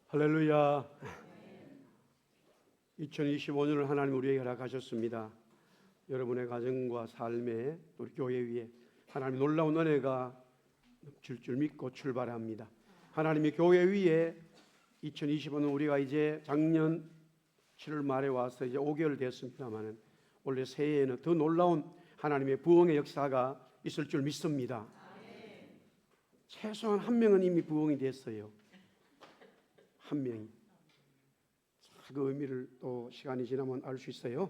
할렐루야. 2025년을 하나님 우리에게 허락하셨습니다. 여러분의 가정과 삶에 우리 교회 위에 하나님 놀라운 은혜가 넘칠 줄 믿고 출발합니다. 하나님의 교회 위에 2025년 우리가 이제 작년 7월 말에 와서 이제 5개월 됐습니다만 올해 새해에는 더 놀라운 하나님의 부흥의 역사가 있을 줄 믿습니다. 최소한 한 명은 이미 부흥이 됐어요. 한 명이. 그 의미를 또 시간이 지나면 알 수 있어요.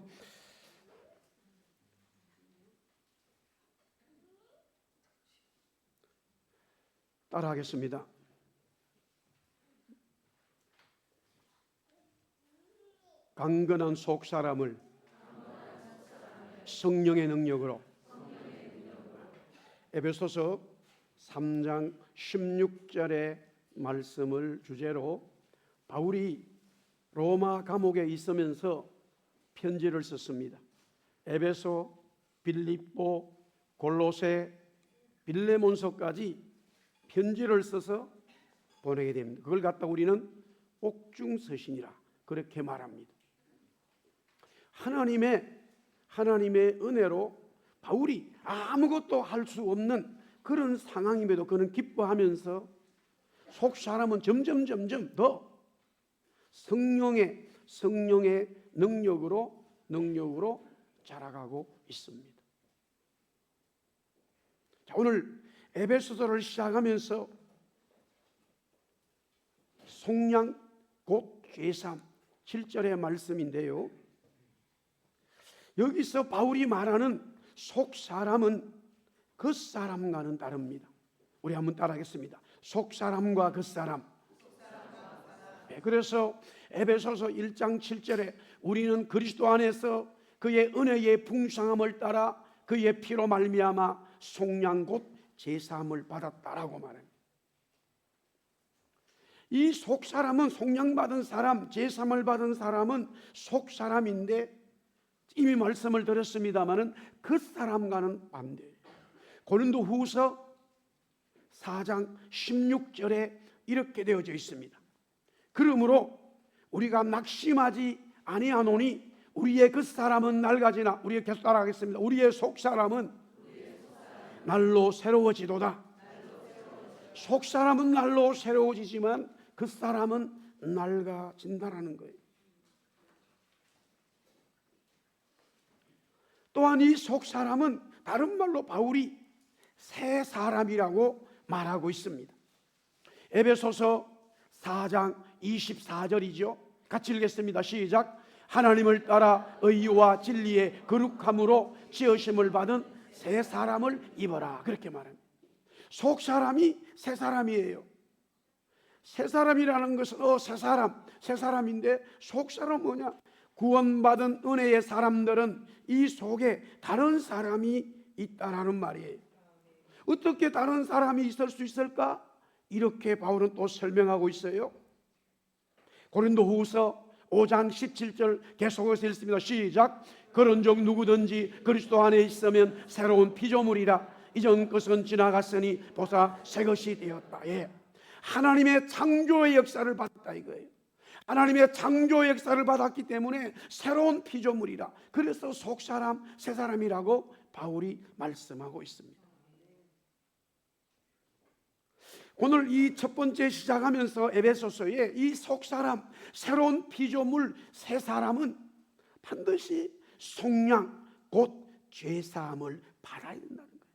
따라하겠습니다. 강건한 속사람을 성령의 능력으로. 에베소서 3장 16절의 말씀을 주제로 바울이 로마 감옥에 있으면서 편지를 썼습니다. 에베소, 빌립보, 골로새, 빌레몬서까지 편지를 써서 보내게 됩니다. 그걸 갖다 우리는 옥중서신이라 그렇게 말합니다. 하나님의 은혜로 바울이 아무것도 할 수 없는 그런 상황임에도 그는 기뻐하면서 속 사람은 점점 더 성령의 능력으로 자라가고 있습니다. 자, 오늘 에베소서를 시작하면서 속량 곧 죄삼 7절의 말씀인데요. 여기서 바울이 말하는 속 사람은 그 사람과는 다릅니다. 우리 한번 따라하겠습니다. 속 사람과 그 사람. 그래서 에베소서 1장 7절에 우리는 그리스도 안에서 그의 은혜의 풍성함을 따라 그의 피로 말미암아 속량 곧 제사함을 받았다라고 말합니다. 이 속사람은 속량받은 사람, 제사함을 받은 사람은 속사람인데 이미 말씀을 드렸습니다마는 그 사람과는 반대예요. 고린도후서 4장 16절에 이렇게 되어져 있습니다. 그러므로 우리가 낙심하지 아니하노니 우리의 그 사람은 낡아지나, 우리의 계속 따라하겠습니다. 우리의 속사람은 날로 새로워지도다. 속사람은 날로 새로워지지만 그 사람은 낡아진다라는 거예요. 또한 이 속사람은 다른 말로 바울이 새 사람이라고 말하고 있습니다. 에베소서 4장 24절이죠. 같이 읽겠습니다. 시작. 하나님을 따라 의와 진리의 거룩함으로 지으심을 받은 새 사람을 입어라. 그렇게 말합니다. 속 사람이 새 사람이에요. 새 사람이라는 것은 새 사람인데 속 사람 뭐냐? 구원받은 은혜의 사람들은 이 속에 다른 사람이 있다라는 말이에요. 어떻게 다른 사람이 있을 수 있을까? 이렇게 바울은 또 설명하고 있어요. 고린도후서 5장 17절 계속해서 읽습니다. 시작. 그런즉 누구든지 그리스도 안에 있으면 새로운 피조물이라. 이전 것은 지나갔으니 보사 새 것이 되었다. 예. 하나님의 창조의 역사를 받았다 이거예요. 하나님의 창조의 역사를 받았기 때문에 새로운 피조물이라. 그래서 속사람, 새사람이라고 바울이 말씀하고 있습니다. 오늘 이 첫 번째 시작하면서 에베소서에 이 속사람, 새로운 피조물, 새사람은 반드시 속량, 곧 죄사함을 받아야 된다는 거예요.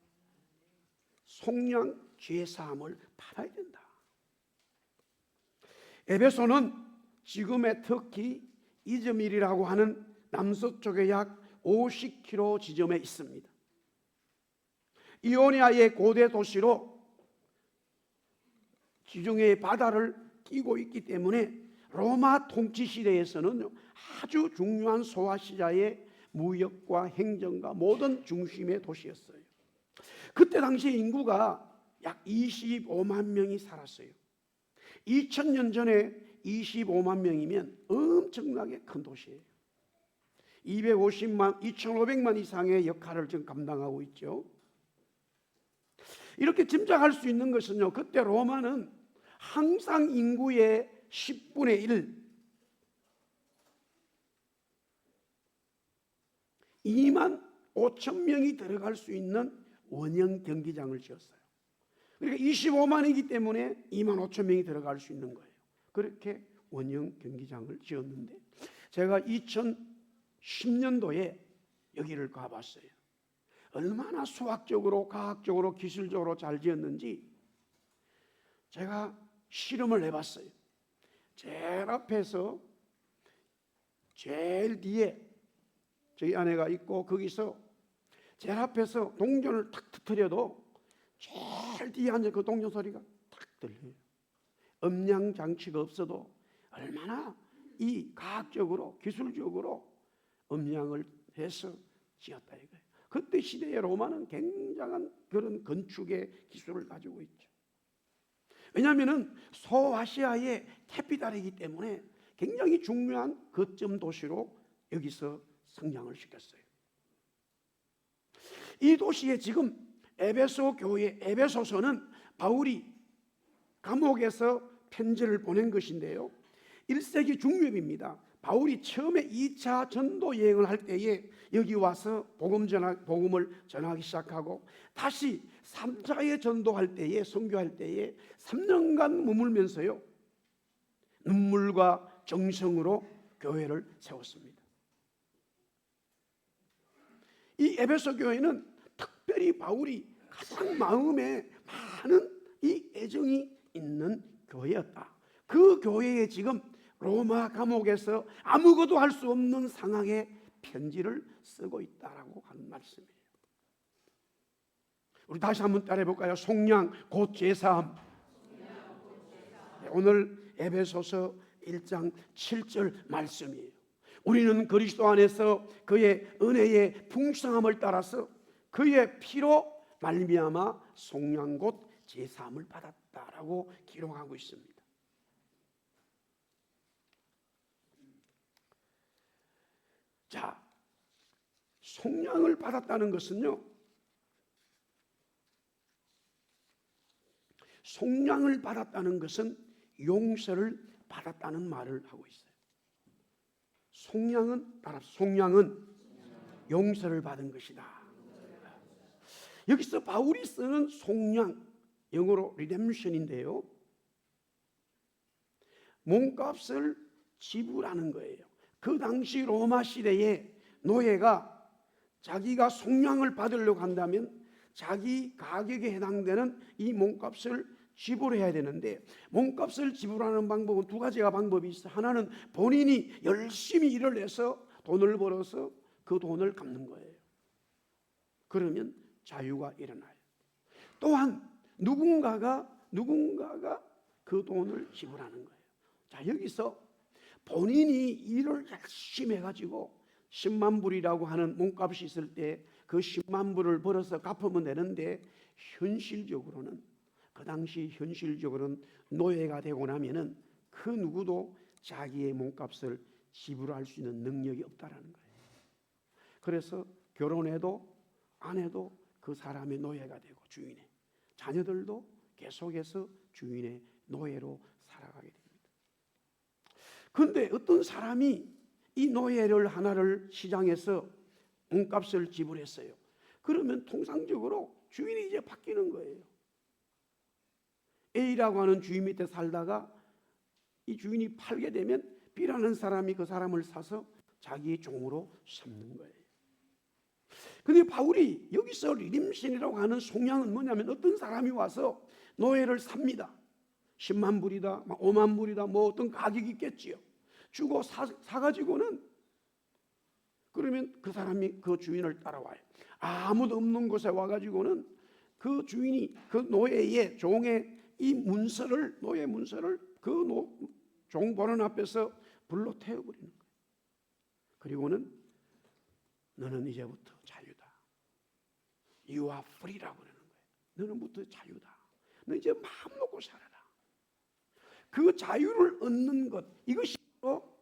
속량, 죄사함을 받아야 된다. 에베소는 지금의 터키 이즈밀이라고 하는 남서쪽에 약 50km 지점에 있습니다. 이오니아의 고대 도시로 지중해의 바다를 끼고 있기 때문에 로마 통치 시대에서는 아주 중요한 소아시아의 무역과 행정과 모든 중심의 도시였어요. 그때 당시 인구가 약 25만 명이 살았어요. 2000년 전에 25만 명이면 엄청나게 큰 도시예요. 250만, 2500만 이상의 역할을 지금 감당하고 있죠. 이렇게 짐작할 수 있는 것은요, 그때 로마는 항상 인구의 10분의 1, 2만 5천 명이 들어갈 수 있는 원형 경기장을 지었어요. 그러니까 25만이기 때문에 2만 5천 명이 들어갈 수 있는 거예요. 그렇게 원형 경기장을 지었는데 제가 2010년도에 여기를 가봤어요. 얼마나 수학적으로, 과학적으로, 기술적으로 잘 지었는지 제가 실험을 해봤어요. 제일 앞에서 제일 뒤에 저희 아내가 있고 거기서 제일 앞에서 동전을 탁 터뜨려도 제일 뒤에 앉아 그 동전 소리가 탁 들려요. 음량 장치가 없어도 얼마나 이 과학적으로 기술적으로 음량을 해서 지었다 이거예요. 그때 시대의 로마는 굉장한 그런 건축의 기술을 가지고 있죠. 왜냐하면 소아시아의 캐피탈이기 때문에 굉장히 중요한 거점 도시로 여기서 성장을 시켰어요. 이 도시에 지금 에베소 교회, 에베소서는 바울이 감옥에서 편지를 보낸 것인데요. 1세기 중엽입니다. 바울이 처음에 2차 전도 여행을 할 때에 여기 와서 복음을 전하기 시작하고 다시 3차에 전도할 때에 선교할 때에 3년간 머물면서요. 눈물과 정성으로 교회를 세웠습니다. 이 에베소 교회는 특별히 바울이 가장 마음에 많은 이 애정이 있는 교회였다. 그 교회에 지금 로마 감옥에서 아무것도 할 수 없는 상황에 편지를 쓰고 있다라고 하는 말씀이에요. 우리 다시 한번 따라해 볼까요? 속량 곧 제사함. 오늘 에베소서 1장 7절 말씀이에요. 우리는 그리스도 안에서 그의 은혜의 풍성함을 따라서 그의 피로 말미암아 속량 곧 제사함을 받았다라고 기록하고 있습니다. 자, 속량을 받았다는 것은요, 속량을 받았다는 것은 용서를 받았다는 말을 하고 있어요. 속량은 용서를 받은 것이다. 여기서 바울이 쓰는 속량, 영어로 redemption인데요, 몸값을 지불하는 거예요. 그 당시 로마 시대에 노예가 자기가 속량을 받으려고 한다면 자기 가격에 해당되는 이 몸값을 지불해야 되는데, 몸값을 지불하는 방법은 두 가지가 방법이 있어요. 하나는 본인이 열심히 일을 해서 돈을 벌어서 그 돈을 갚는 거예요. 그러면 자유가 일어나요. 또한 누군가가 그 돈을 지불하는 거예요. 자, 여기서 본인이 일을 열심히 해가지고 10만 불이라고 하는 몸값이 있을 때 그 10만 불을 벌어서 갚으면 되는데, 그 당시 현실적으로는 노예가 되고 나면은 그 누구도 자기의 몸값을 지불할 수 있는 능력이 없다라는 거예요. 그래서 결혼해도 안 해도 그 사람의 노예가 되고, 주인의 자녀들도 계속해서 주인의 노예로 살아가게 됩니다. 그런데 어떤 사람이 이 노예를 하나를 시장에서 몸값을 지불했어요. 그러면 통상적으로 주인이 이제 바뀌는 거예요. A라고 하는 주인 밑에 살다가 이 주인이 팔게 되면 B라는 사람이 그 사람을 사서 자기의 종으로 삼는 거예요. 그런데 바울이 여기서 리딤신이라고 하는 속량은 뭐냐면, 어떤 사람이 와서 노예를 삽니다. 10만 불이다, 5만 불이다, 뭐 어떤 가격이 있겠지요. 주고 사가지고는, 그러면 그 사람이 그 주인을 따라와요. 아무도 없는 곳에 와가지고는 그 주인이 그 노예의 종의 이 문서를, 노예 문서를 그 종 보는 앞에서 불로 태워버리는 거예요. 그리고는 너는 이제부터 자유다. You are free라고 그러는 거예요. 너는부터 자유다. 너 이제 마음 놓고 살아라. 그 자유를 얻는 것, 이것이 바로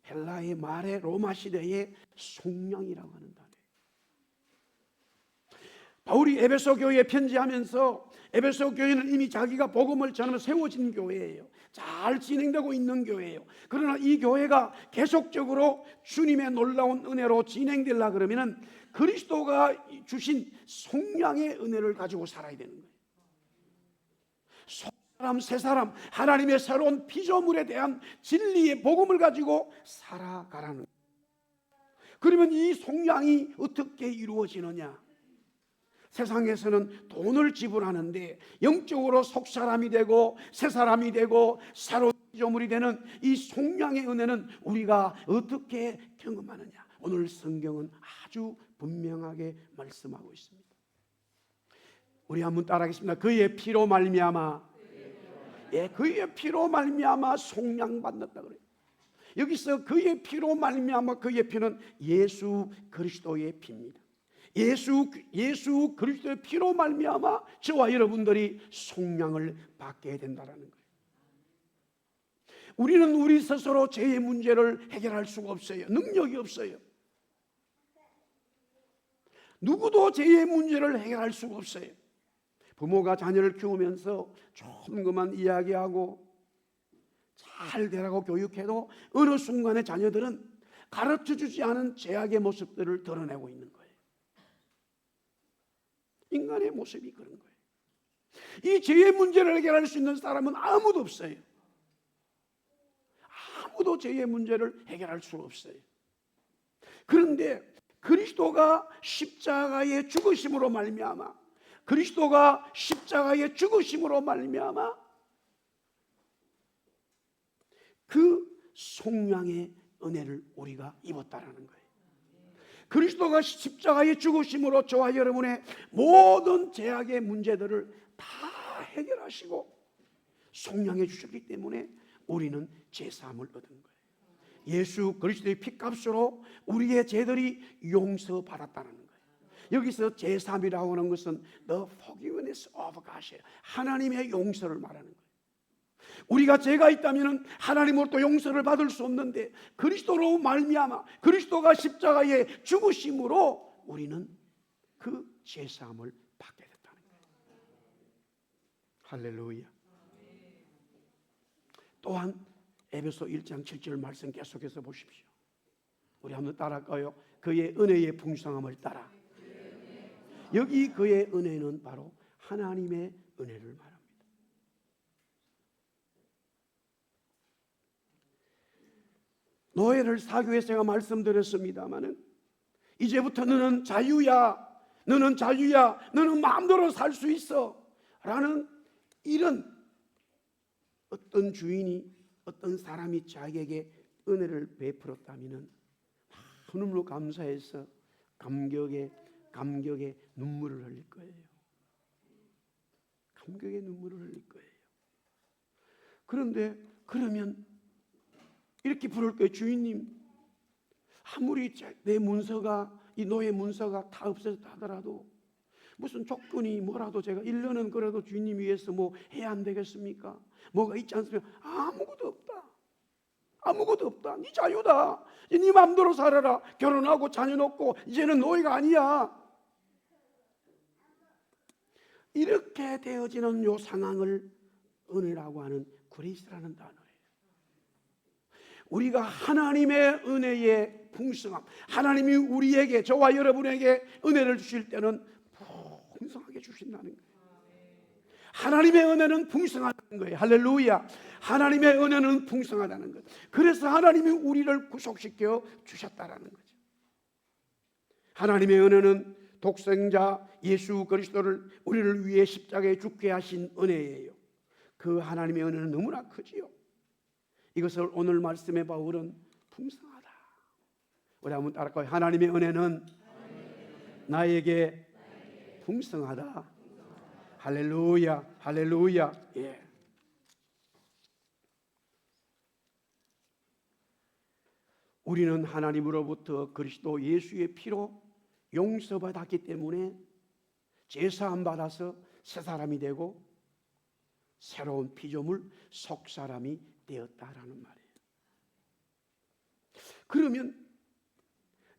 헬라의 말의 로마 시대의 속량이라고 하는 단어예요. 바울이 에베소 교회에 편지하면서, 에베소 교회는 이미 자기가 복음을 전하며 세워진 교회예요. 잘 진행되고 있는 교회예요. 그러나 이 교회가 계속적으로 주님의 놀라운 은혜로 진행되려 그러면은 그리스도가 주신 속량의 은혜를 가지고 살아야 되는 거예요. 사람 새 사람 하나님의 새로운 피조물에 대한 진리의 복음을 가지고 살아가라는 거예요. 그러면 이 속량이 어떻게 이루어지느냐? 세상에서는 돈을 지불하는데 영적으로 속사람이 되고 새 사람이 되고 새로운 피조물이 되는 이 속량의 은혜는 우리가 어떻게 경험하느냐? 오늘 성경은 아주 분명하게 말씀하고 있습니다. 우리 한번 따라하겠습니다. 그의 피로 말미암아, 그의 피로 말미암아 속량받는다 그래요. 여기서 그의 피로 말미암아, 그의 피는 예수 그리스도의 피입니다. 예수 그리스도의 피로 말미암아 저와 여러분들이 속량을 받게 된다는 거예요. 우리는 우리 스스로 죄의 문제를 해결할 수가 없어요. 능력이 없어요. 누구도 죄의 문제를 해결할 수가 없어요. 부모가 자녀를 키우면서 좀 그만 이야기하고 잘 되라고 교육해도 어느 순간에 자녀들은 가르쳐주지 않은 죄악의 모습들을 드러내고 있는 거예요. 인간의 모습이 그런 거예요. 이 죄의 문제를 해결할 수 있는 사람은 아무도 없어요. 아무도 죄의 문제를 해결할 수 없어요. 그런데 그리스도가 십자가의 죽으심으로 말미암아, 그리스도가 십자가의 죽으심으로 말미암아 그 속량의 은혜를 우리가 입었다라는 거예요. 그리스도가 십자가의 죽으심으로 저와 여러분의 모든 죄악의 문제들을 다 해결하시고 속량해 주셨기 때문에 우리는 죄사함을 얻은 거예요. 예수 그리스도의 피값으로 우리의 죄들이 용서받았다는 거예요. 여기서 죄사함이라고 하는 것은 the forgiveness of God이에요. 하나님의 용서를 말하는 거예요. 우리가 죄가 있다면 하나님으로부터 용서를 받을 수 없는데 그리스도로 말미암아 그리스도가 십자가에 죽으심으로 우리는 그 죄사함을 받게 됐다는 거예요. 할렐루야. 또한 에베소 1장 7절 말씀 계속해서 보십시오. 우리 한번 따라할까요? 그의 은혜의 풍성함을 따라. 여기 그의 은혜는 바로 하나님의 은혜를 말합니다. 노예를 사교에서 제가 말씀드렸습니다마는 이제부터 너는 자유야, 너는 자유야, 너는 마음대로 살 수 있어 라는 이런 어떤 주인이 어떤 사람이 자기에게 은혜를 베풀었다면 하늘로 감사해서 감격에 눈물을 흘릴 거예요. 감격의 눈물을 흘릴 거예요. 그러면 이렇게 부를 거예요. 주인님, 아무리 내 문서가 이 노예 문서가 다 없어졌다 하더라도 무슨 조건이 뭐라도 제가 1년은 그래도 주인님 위해서 뭐 해야 안 되겠습니까? 뭐가 있지 않습니까? 아무것도 없다. 아무것도 없다. 네 자유다. 네 마음대로 살아라. 결혼하고 자녀 놓고 이제는 노예가 아니야. 이렇게 되어지는 요 상황을 은혜라고 하는 그레이스라는 단어예요. 우리가 하나님의 은혜의 풍성함, 하나님이 우리에게 저와 여러분에게 은혜를 주실 때는 풍성하게 주신다는 거예요. 하나님의 은혜는 풍성하다는 거예요. 할렐루야. 하나님의 은혜는 풍성하다는 거예요. 그래서 하나님이 우리를 구속시켜 주셨다라는 거죠. 하나님의 은혜는 독생자 예수 그리스도를 우리를 위해 십자가에 죽게 하신 은혜예요. 그 하나님의 은혜는 너무나 크지요. 이것을 오늘 말씀에 바울은 풍성하다. 우리 한번 따라할까요? 하나님의 은혜는 나에게 풍성하다. 할렐루야, 할렐루야. 예. 우리는 하나님으로부터 그리스도 예수의 피로 용서받았기 때문에 제사함 받아서 새 사람이 되고 새로운 피조물 속 사람이 되었다라는 말이에요. 그러면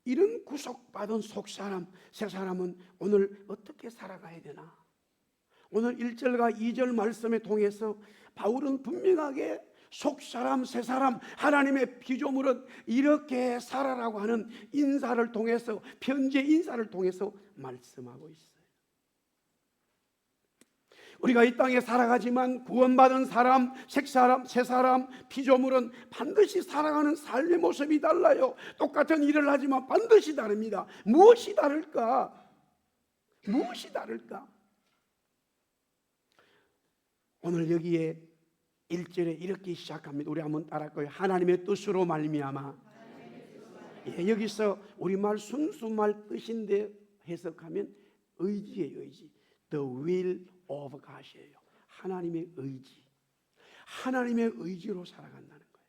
이런 구속받은 속 사람, 새 사람은 오늘 어떻게 살아가야 되나? 오늘 1절과 2절 말씀에 통해서 바울은 분명하게 속사람, 새사람, 하나님의 피조물은 이렇게 살아라고 하는 인사를 통해서, 편지의 인사를 통해서 말씀하고 있어요. 우리가 이 땅에 살아가지만 구원받은 사람, 색사람, 새사람, 피조물은 반드시 살아가는 삶의 모습이 달라요. 똑같은 일을 하지만 반드시 다릅니다. 무엇이 다를까? 무엇이 다를까? 오늘 여기에 1절에 이렇게 시작합니다. 우리 한번 따라할까요? 하나님의 뜻으로 말미암아. 예, 여기서 우리말 순수말 뜻인데 해석하면 의지예요. 의지. The will of God이에요. 하나님의 의지. 하나님의 의지로 살아간다는 거예요.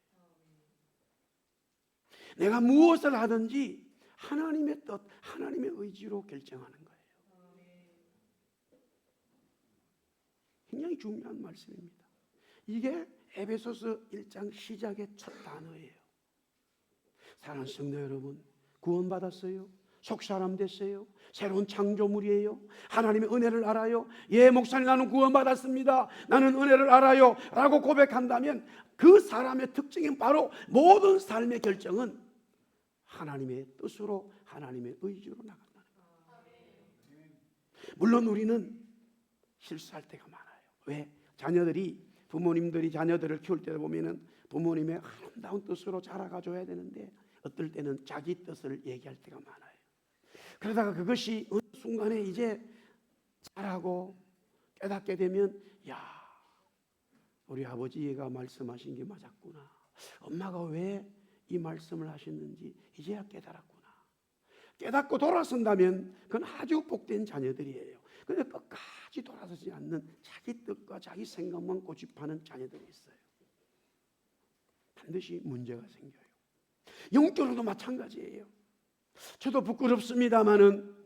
내가 무엇을 하든지 하나님의 뜻, 하나님의 의지로 결정하는 거예요. 굉장히 중요한 말씀입니다. 이게 에베소서 1장 시작의 첫 단어예요. 사랑하는 성도 여러분, 구원받았어요? 속사람 됐어요? 새로운 창조물이에요? 하나님의 은혜를 알아요? 예, 목사님 나는 구원받았습니다. 나는 은혜를 알아요. 라고 고백한다면 그 사람의 특징은 바로 모든 삶의 결정은 하나님의 뜻으로, 하나님의 의지로 나간다는 거예요. 물론 우리는 실수할 때가 많아요. 왜? 부모님들이 자녀들을 키울 때 보면은 부모님의 아름다운 뜻으로 자라가줘야 되는데 어떨 때는 자기 뜻을 얘기할 때가 많아요. 그러다가 그것이 어느 순간에 이제 자라고 깨닫게 되면, 야, 우리 아버지가 말씀하신 게 맞았구나. 엄마가 왜 이 말씀을 하셨는지 이제야 깨달았구나. 깨닫고 돌아선다면 그건 아주 복된 자녀들이에요. 그런데 끝까지 돌아서지 않는 자기 뜻과 자기 생각만 고집하는 자녀들이 있어요. 반드시 문제가 생겨요. 영적으로도 마찬가지예요. 저도 부끄럽습니다마는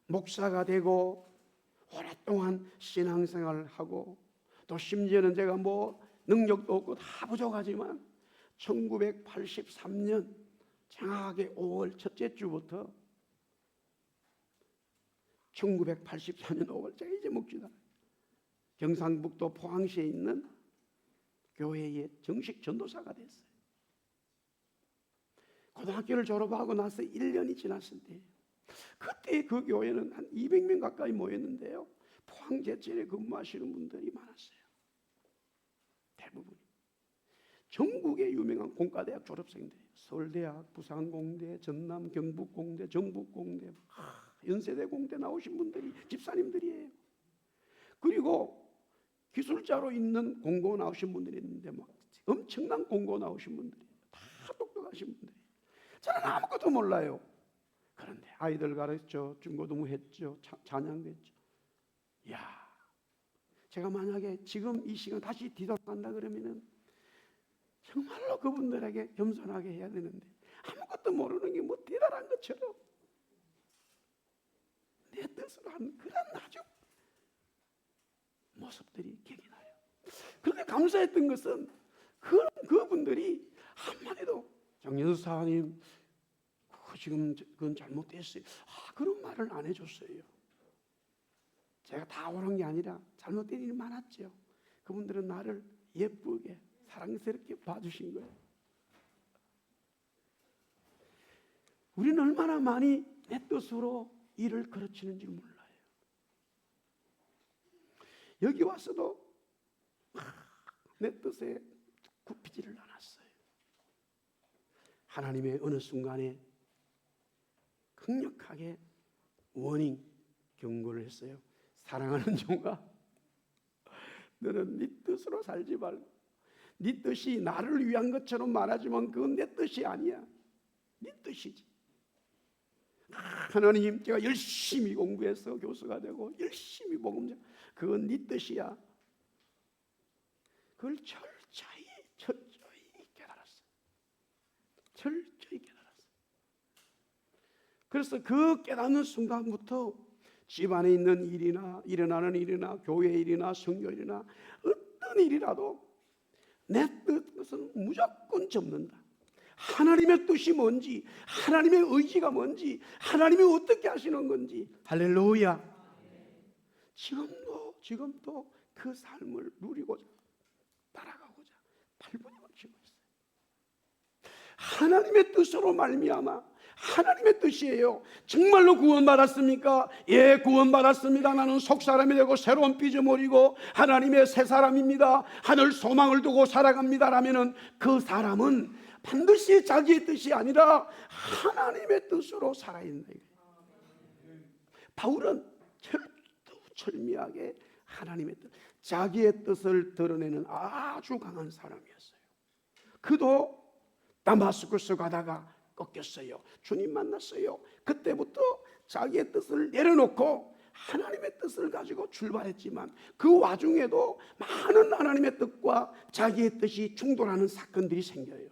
목사가 되고 오랫동안 신앙생활을 하고 또 심지어는 제가 능력도 없고 다 부족하지만 1983년 정확하게 5월 첫째 주부터 1984년 5월 제가 이제 묵지다 경상북도 포항시에 있는 교회의 정식 전도사가 됐어요. 고등학교를 졸업하고 나서 1년이 지났을 때 그때 그 교회는 한 200명 가까이 모였는데요. 포항 제철에 근무하시는 분들이 많았어요. 대부분 전국의 유명한 공과대학 졸업생들, 서울대학, 부산공대, 전남 경북공대, 전북공대, 연세대 공대 나오신 분들이 집사님들이에요. 그리고 기술자로 있는 공고 나오신 분들이 있는데 엄청난 공고 나오신 분들이 다 똑똑하신 분들이. 저는 아무것도 몰라요. 그런데 아이들 가르쳤죠. 중고등부 했죠. 찬양도 했죠. 이야, 제가 만약에 지금 이 시간 다시 뒤돌아간다 그러면은 정말로 그분들에게 겸손하게 해야 되는데 아무것도 모르는 게 대단한 것처럼 내 뜻으로 하는 그런 아주 모습들이 기억이 나요. 그런데 감사했던 것은 그분들이 한마디도 정연사님 지금 그건 잘못됐어요. 그런 말을 안 해줬어요. 제가 다 옳은 게 아니라 잘못된 일이 많았죠. 그분들은 나를 예쁘게 사랑스럽게 봐주신 거예요. 우리는 얼마나 많이 내 뜻으로 일을 그르치는지 몰라요. 여기 와서도 내 뜻에 굽히지를 않았어요. 하나님의 어느 순간에 강력하게 워닝, 경고를 했어요. 사랑하는 종아, 너는 네 뜻으로 살지 말고 네 뜻이 나를 위한 것처럼 말하지만 그건 내 뜻이 아니야. 네 뜻이지. 하나님, 제가 열심히 공부해서 교수가 되고 열심히 복음 전 그건 네 뜻이야. 그걸 철저히 깨달았어. 철저히 깨달았어. 그래서 그 깨닫는 순간부터 집안에 있는 일이나 일어나는 일이나 교회 일이나 성교 일이나 어떤 일이라도 내 뜻은 무조건 접는다. 하나님의 뜻이 뭔지, 하나님의 의지가 뭔지, 하나님이 어떻게 하시는 건지. 할렐루야. 지금도 지금도 그 삶을 누리고자 따라가고자 발버둥을 치고 있어요. 하나님의 뜻으로 말미암아 하나님의 뜻이에요. 정말로 구원받았습니까? 예, 구원받았습니다. 나는 속사람이 되고 새로운 피조물이고 하나님의 새 사람입니다. 하늘 소망을 두고 살아갑니다. 라면은 그 사람은 반드시 자기의 뜻이 아니라 하나님의 뜻으로 살아있는 거예요. 바울은 철두철미하게 하나님의 뜻, 자기의 뜻을 드러내는 아주 강한 사람이었어요. 그도 다마스쿠스 가다가 꺾였어요. 주님 만났어요. 그때부터 자기의 뜻을 내려놓고 하나님의 뜻을 가지고 출발했지만 그 와중에도 많은 하나님의 뜻과 자기의 뜻이 충돌하는 사건들이 생겨요.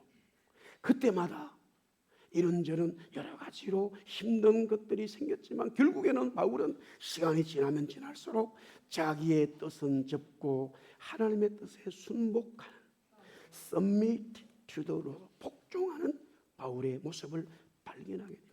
그때마다 이런저런 여러 가지로 힘든 것들이 생겼지만 결국에는 바울은 시간이 지나면 지날수록 자기의 뜻은 접고 하나님의 뜻에 순복하는 submit to the law, 복종하는 바울의 모습을 발견하게 됩니다.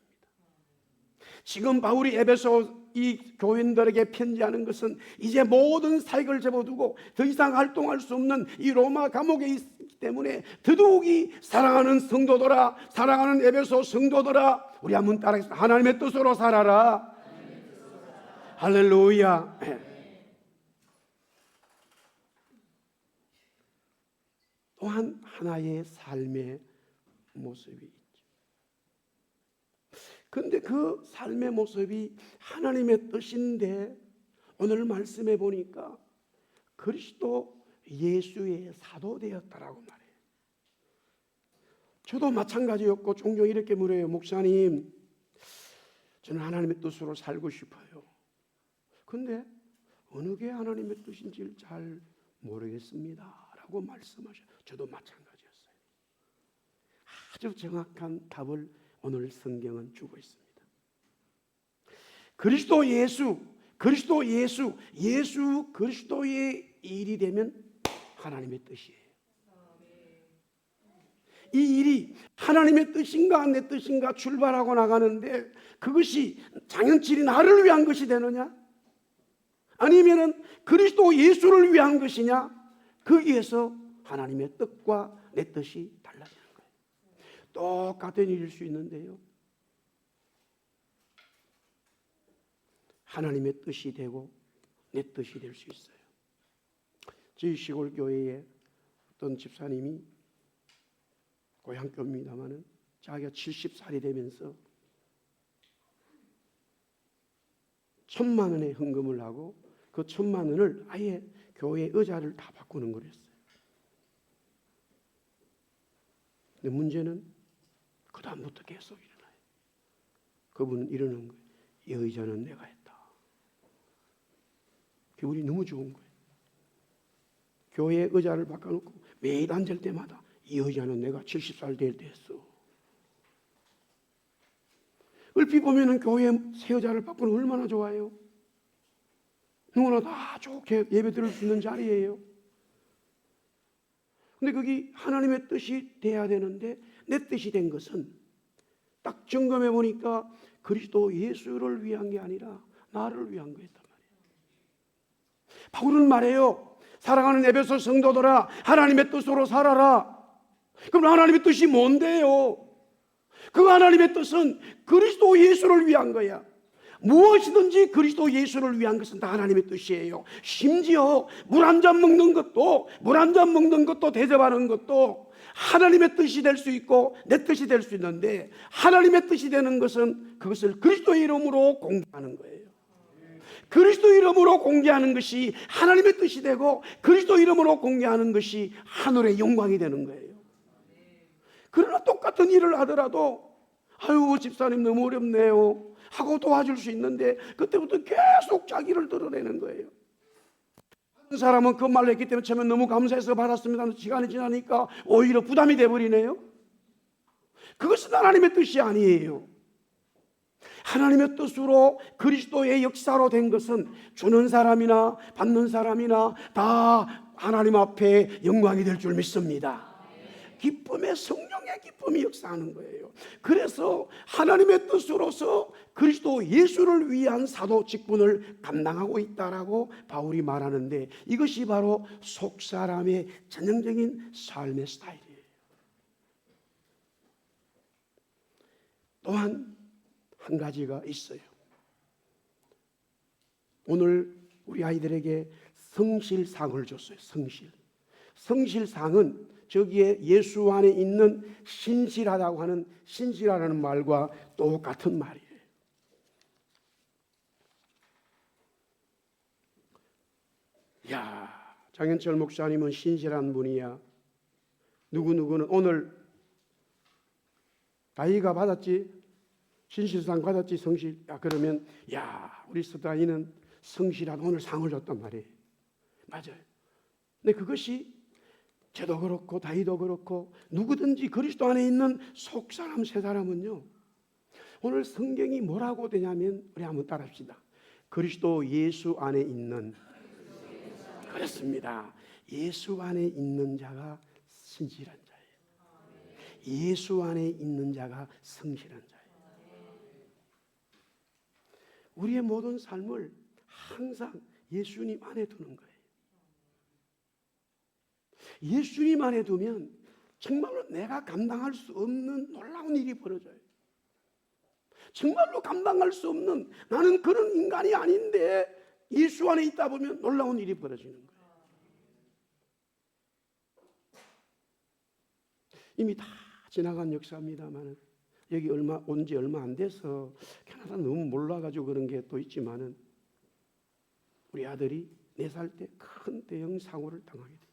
지금 바울이 에베소 이 교인들에게 편지하는 것은 이제 모든 사역을 접어두고 더 이상 활동할 수 없는 이 로마 감옥에 있기 때문에 더더욱이 사랑하는 성도들아, 사랑하는 에베소 성도들아, 우리 한번 따라하겠습니다. 하나님의 뜻으로 살아라. 할렐루야. 또한 하나의 삶의 모습이 있죠. 그런데 그 삶의 모습이 하나님의 뜻인데 오늘 말씀해 보니까 그리스도 예수의 사도 되었다라고 말해요. 저도 마찬가지였고 종종 이렇게 물어요. 목사님, 저는 하나님의 뜻으로 살고 싶어요. 근데 어느 게 하나님의 뜻인지 잘 모르겠습니다 라고 말씀하셔요. 저도 마찬가지였어요. 아주 정확한 답을 오늘 성경은 주고 있습니다. 그리스도 예수 그리스도의 일이 되면 하나님의 뜻이에요. 이 일이 하나님의 뜻인가 내 뜻인가 출발하고 나가는데 그것이 장현칠이 나를 위한 것이 되느냐? 아니면은 그리스도 예수를 위한 것이냐? 거기에서 하나님의 뜻과 내 뜻이 달라지는 거예요. 똑같은 일일 수 있는데요, 하나님의 뜻이 되고 내 뜻이 될 수 있어요. 저희 시골 교회에 어떤 집사님이 고향교입니다마는 자기가 70살이 되면서 1,000만 원의 헌금을 하고 그 1,000만 원을 아예 교회 의자를 다 바꾸는 거랬어요. 근데 문제는 그 다음부터 계속 일어나요. 그분은 이러는 거예요. 이 의자는 내가 했다. 기분이 너무 좋은 거예요. 교회 의자를 바꿔놓고 매일 앉을 때마다 이 의자는 내가 70살 될 때 했어. 얼핏 보면은 교회 새 의자를 바꾸는 얼마나 좋아요. 누구나 다 좋게 예배 드릴 수 있는 자리예요. 근데 거기 하나님의 뜻이 돼야 되는데 내 뜻이 된 것은 딱 점검해 보니까 그리스도 예수를 위한 게 아니라 나를 위한 거였단 말이에요. 바울은 말해요. 사랑하는 에베소 성도들아, 하나님의 뜻으로 살아라. 그럼 하나님의 뜻이 뭔데요? 그 하나님의 뜻은 그리스도 예수를 위한 거야. 무엇이든지 그리스도 예수를 위한 것은 다 하나님의 뜻이에요. 심지어 물 한 잔 먹는 것도 대접하는 것도 하나님의 뜻이 될 수 있고 내 뜻이 될 수 있는데, 하나님의 뜻이 되는 것은 그것을 그리스도의 이름으로 공개하는 거예요. 그리스도 이름으로 공개하는 것이 하나님의 뜻이 되고 그리스도 이름으로 공개하는 것이 하늘의 영광이 되는 거예요. 그러나 똑같은 일을 하더라도 아유 집사님 너무 어렵네요 하고 도와줄 수 있는데 그때부터 계속 자기를 드러내는 거예요. 한 사람은 그 말을 했기 때문에 처음에 너무 감사해서 받았습니다. 시간이 지나니까 오히려 부담이 돼버리네요. 그것은 하나님의 뜻이 아니에요. 하나님의 뜻으로 그리스도의 역사로 된 것은 주는 사람이나 받는 사람이나 다 하나님 앞에 영광이 될 줄 믿습니다. 기쁨의 성령의 기쁨이 역사하는 거예요. 그래서 하나님의 뜻으로서 그리스도 예수를 위한 사도 직분을 감당하고 있다라고 바울이 말하는데, 이것이 바로 속사람의 전형적인 삶의 스타일이에요. 또한 한 가지가 있어요. 오늘 우리 아이들에게 성실상을 줬어요. 성실상은 저기에 예수 안에 있는 신실하다고 하는 신실하라는 말과 똑같은 말이에요. 야, 장현철 목사님은 신실한 분이야. 누구누구는 오늘 다이가 받았지? 신실상 받았지? 성실. 야, 그러면 야, 우리 서다이는 성실한 오늘 상을 줬단 말이에요. 맞아요. 근데 그것이 저도 그렇고 다이도 그렇고 누구든지 그리스도 안에 있는 속사람 세 사람은요, 오늘 성경이 뭐라고 되냐면, 우리 한번 따라합시다. 그리스도 예수 안에 있는, 그렇습니다. 예수 안에 있는 자가 신실한 자예요. 예수 안에 있는 자가 성실한 자예요. 우리의 모든 삶을 항상 예수님 안에 두는 거예요. 예수님 안에 두면 정말로 내가 감당할 수 없는 놀라운 일이 벌어져요. 정말로 감당할 수 없는, 나는 그런 인간이 아닌데 예수 안에 있다 보면 놀라운 일이 벌어지는 거예요. 이미 다 지나간 역사입니다만, 여기 온 지 얼마 안 돼서 캐나다 너무 몰라가지고 그런 게 또 있지만은, 우리 아들이 4살 때 큰 대형 사고를 당하게 돼요.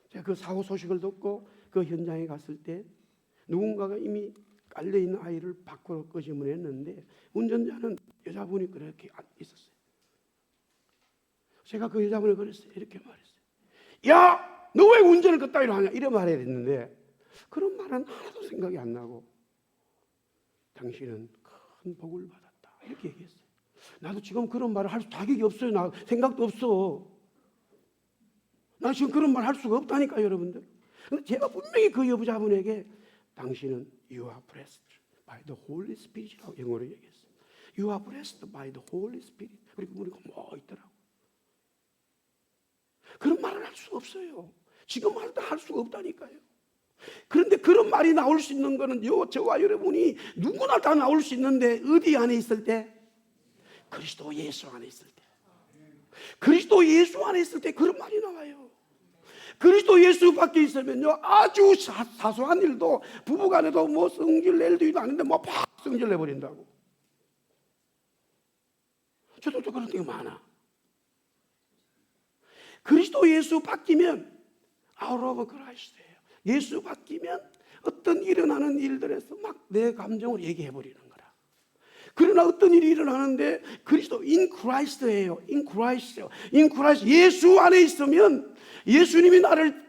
제가 그 사고 소식을 듣고 그 현장에 갔을 때 누군가가 이미 깔려있는 아이를 밖으로 끄집어내 했는데 운전자는 여자분이 그렇게 있었어요. 제가 그 여자분을 그랬어요. 이렇게 말했어요. 야, 너 왜 운전을 그따위로 하냐? 이래 말해야 됐는데 그런 말은 하나도 생각이 안 나고, 당신은 큰 복을 받았다, 이렇게 얘기했어요. 나도 지금 그런 말을 할 자격이 없어요. 나 생각도 없어. 나 지금 그런 말 할 수가 없다니까요, 여러분들. 근데 제가 분명히 그 여자분에게 당신은 You are blessed by the Holy Spirit이라고 영어로 얘기했어요. You are blessed by the Holy Spirit. 그리고 우리가 뭐 있더라고. 그런 말을 할 수가 없어요. 지금 할 때 할 수가 없다니까요. 그런데 그런 말이 나올 수 있는 거는 저와 여러분이 누구나 다 나올 수 있는데, 어디 안에 있을 때? 그리스도 예수 안에 있을 때. 그리스도 예수 안에 있을 때 그런 말이 나와요. 그리스도 예수 밖에 있으면요, 아주 사소한 일도, 부부간에도 뭐 성질 낼 일도 아닌데 뭐 팍 성질 내버린다고. 저도 그런 게 많아. 그리스도 예수 바뀌면 out of Christ예요. 예수 바뀌면 어떤 일어나는 일들에서 막 내 감정을 얘기해 버리는 거라. 그러나 어떤 일이 일어나는데 그리스도 in Christ예요. in Christ요. in Christ, 예수 안에 있으면 예수님이 나를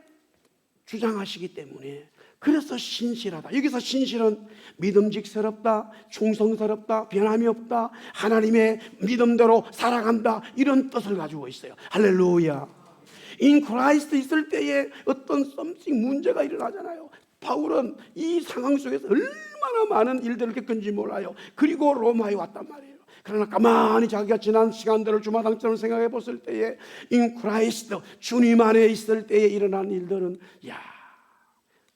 주장하시기 때문에, 그래서 신실하다. 여기서 신실은 믿음직스럽다, 충성스럽다, 변함이 없다, 하나님의 믿음대로 살아간다, 이런 뜻을 가지고 있어요. 할렐루야. In Christ 있을 때에 어떤 something 문제가 일어나잖아요. 바울은 이 상황 속에서 얼마나 많은 일들을 겪은지 몰라요. 그리고 로마에 왔단 말이에요. 그러나 가만히 자기가 지난 시간들을 주마등처럼 생각해 봤을 때에 In Christ, 주님 안에 있을 때에 일어난 일들은, 야,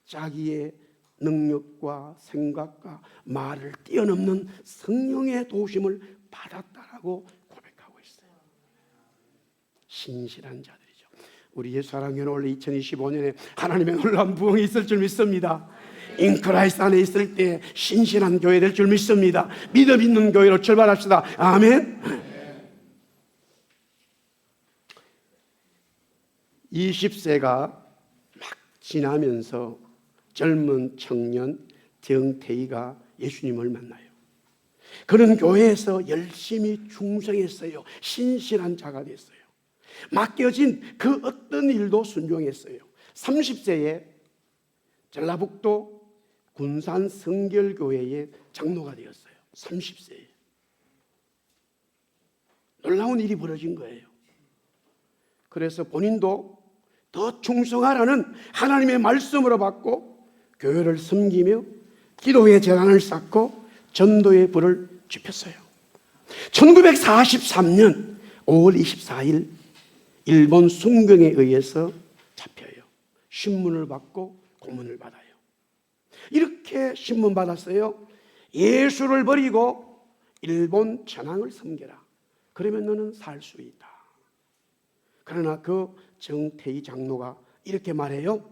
자기의 능력과 생각과 말을 뛰어넘는 성령의 도우심을 받았다라고 고백하고 있어요. 신실한 자들이죠. 우리 예수 사랑교회는 원래 2025년에 하나님의 놀라운 부흥이 있을 줄 믿습니다. 인 크라이스트 안에 있을 때 신실한 교회 될 줄 믿습니다. 믿음 있는 교회로 출발합시다. 아멘. 20세가 막 지나면서 젊은 청년 정태희가 예수님을 만나요. 그는 교회에서 열심히 충성했어요. 신실한 자가 됐어요. 맡겨진 그 어떤 일도 순종했어요. 30세에 전라북도 군산 성결교회의 장로가 되었어요. 30세에. 놀라운 일이 벌어진 거예요. 그래서 본인도 더 충성하라는 하나님의 말씀으로 받고 교회를 섬기며 기도의 재단을 쌓고 전도의 불을 지폈어요. 1943년 5월 24일 일본 순경에 의해서 잡혀요. 신문을 받고 고문을 받아요. 이렇게 신문 받았어요. 예수를 버리고 일본 천황을 섬겨라. 그러면 너는 살 수 있다. 그러나 그 정태희 장로가 이렇게 말해요.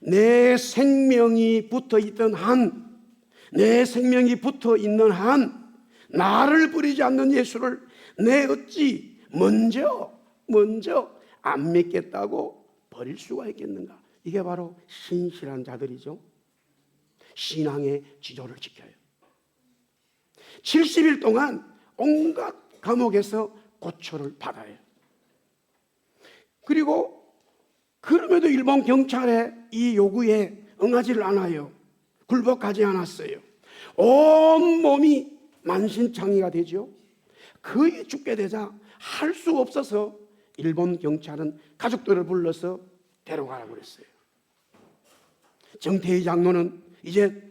내 생명이 붙어 있던 한, 내 생명이 붙어 있는 한 나를 버리지 않는 예수를 내 어찌 먼저 안 믿겠다고 버릴 수가 있겠는가? 이게 바로 신실한 자들이죠. 신앙의 지조를 지켜요. 70일 동안 온갖 감옥에서 고초를 받아요. 그리고 그럼에도 일본 경찰의 이 요구에 응하지를 않아요. 굴복하지 않았어요. 온 몸이 만신창이가 되죠. 거의 죽게 되자 할 수 없어서 일본 경찰은 가족들을 불러서 데려가라고 그랬어요. 정태희 장로는 이제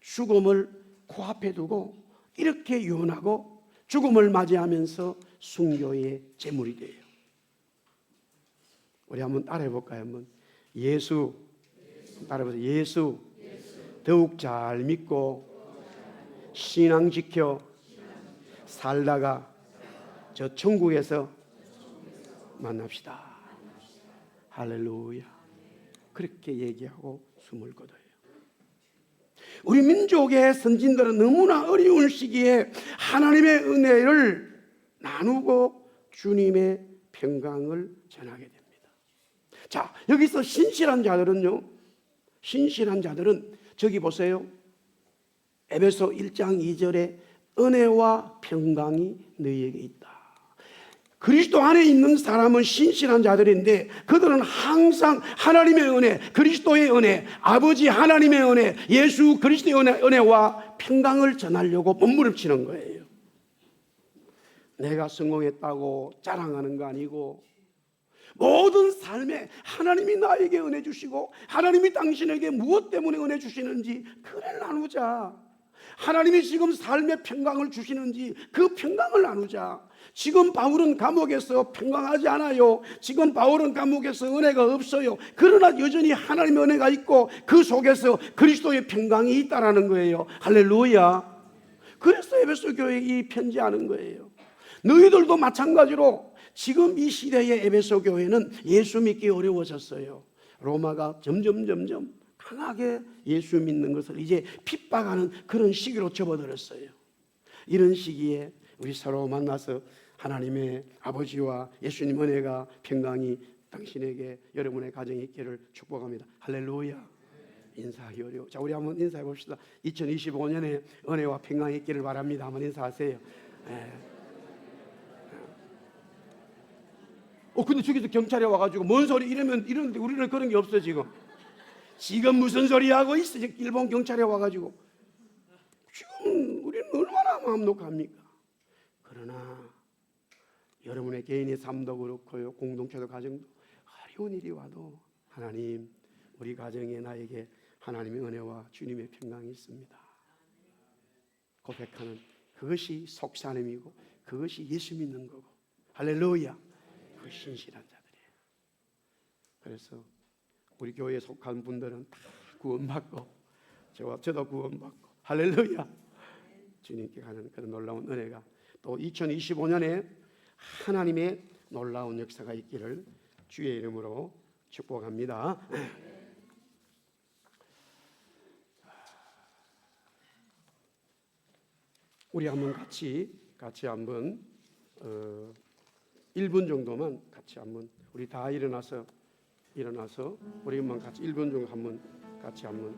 죽음을 코앞에 두고 이렇게 유언하고 죽음을 맞이하면서 순교의 제물이 돼요. 우리 한번 따라해 볼까요? 한번 예수 따라해보세요. 예수 더욱 잘 믿고 신앙 지켜 살다가 저 천국에서 만납시다. 할렐루야. 그렇게 얘기하고 숨을 거둬요. 우리 민족의 선진들은 너무나 어려운 시기에 하나님의 은혜를 나누고 주님의 평강을 전하게 됩니다. 자, 여기서 신실한 자들은요, 신실한 자들은 저기 보세요. 에베소 1장 2절에 은혜와 평강이 너희에게 있다. 그리스도 안에 있는 사람은 신실한 자들인데 그들은 항상 하나님의 은혜, 그리스도의 은혜, 아버지 하나님의 은혜, 예수 그리스도의 은혜와 평강을 전하려고 몸부림치는 거예요. 내가 성공했다고 자랑하는 거 아니고 모든 삶에 하나님이 나에게 은혜 주시고 하나님이 당신에게 무엇 때문에 은혜 주시는지 그를 나누자. 하나님이 지금 삶의 평강을 주시는지 그 평강을 나누자. 지금 바울은 감옥에서 평강하지 않아요. 지금 바울은 감옥에서 은혜가 없어요. 그러나 여전히 하나님의 은혜가 있고 그 속에서 그리스도의 평강이 있다라는 거예요. 할렐루야. 그래서 에베소 교회에 이 편지하는 거예요. 너희들도 마찬가지로 지금 이 시대의 에베소 교회는 예수 믿기 어려워졌어요. 로마가 점점 강하게 예수 믿는 것을 이제 핍박하는 그런 시기로 접어들었어요. 이런 시기에 우리 서로 만나서 하나님의 아버지와 예수님 은혜가 평강이 당신에게 여러분의 가정에 있기를 축복합니다. 할렐루야. 인사하기 어려워. 자, 우리 한번 인사해 봅시다. 2025년에 은혜와 평강이 있기를 바랍니다. 한번 인사하세요. 네. 근데 저기서 경찰이 와가지고 뭔 소리 이러는데 우리는 그런 게 없어. 지금 무슨 소리 하고 있어? 일본 경찰이 와가지고 지금 우리는 얼마나 마음 녹합니까? 그러나 여러분의 개인의 삶도 그렇고요, 공동체도 가정도 어려운 일이 와도 하나님, 우리 가정에 나에게 하나님의 은혜와 주님의 평강이 있습니다. 고백하는 그것이 속사람이고 그것이 예수 믿는 거고. 할렐루야. 그 신실한 자들이에요. 그래서 우리 교회에 속한 분들은 다 구원받고 저도 구원받고 할렐루야. 주님께 가는 그런 놀라운 은혜가 또 2025년에 하나님의 놀라운 역사가 있기를 주의 이름으로 축복합니다. 우리 한번 같이 한번 1분 정도만 같이 한번 우리 다 일어나서 우리만 같이 1분 정도 같이 한번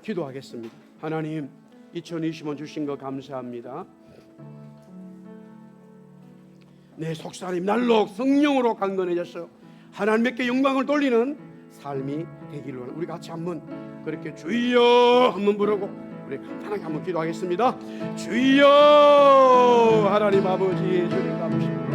기도하겠습니다. 하나님, 2025년 주신 거 감사합니다. 내 속사람이 날로 성령으로 강건해져서 하나님께 영광을 돌리는 삶이 되기를 원합니다. 우리 같이 한번 그렇게 주여 한번 부르고 우리 간단하게 한번 기도하겠습니다. 주여, 하나님 아버지, 주님 감사합니다.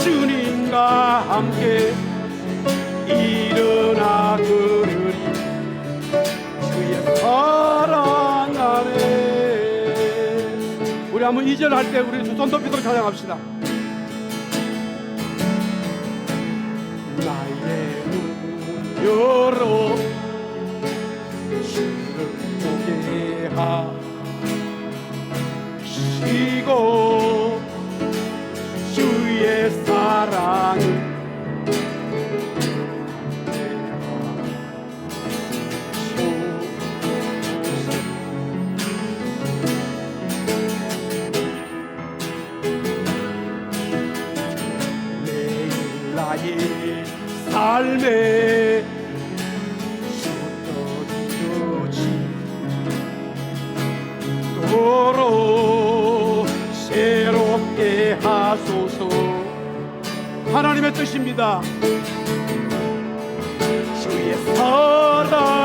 주님과 함께 일어나 그르리 주의 사랑 안에. 우리 한번 2절 할 때 우리 손 높이도록 찬양합시다. 나의 문 열어 주를 보게 하시고 주의 사랑을 매일 나의 삶에 주떠지도록 새롭게 하소서. 하나님의 뜻입니다. 주의 사랑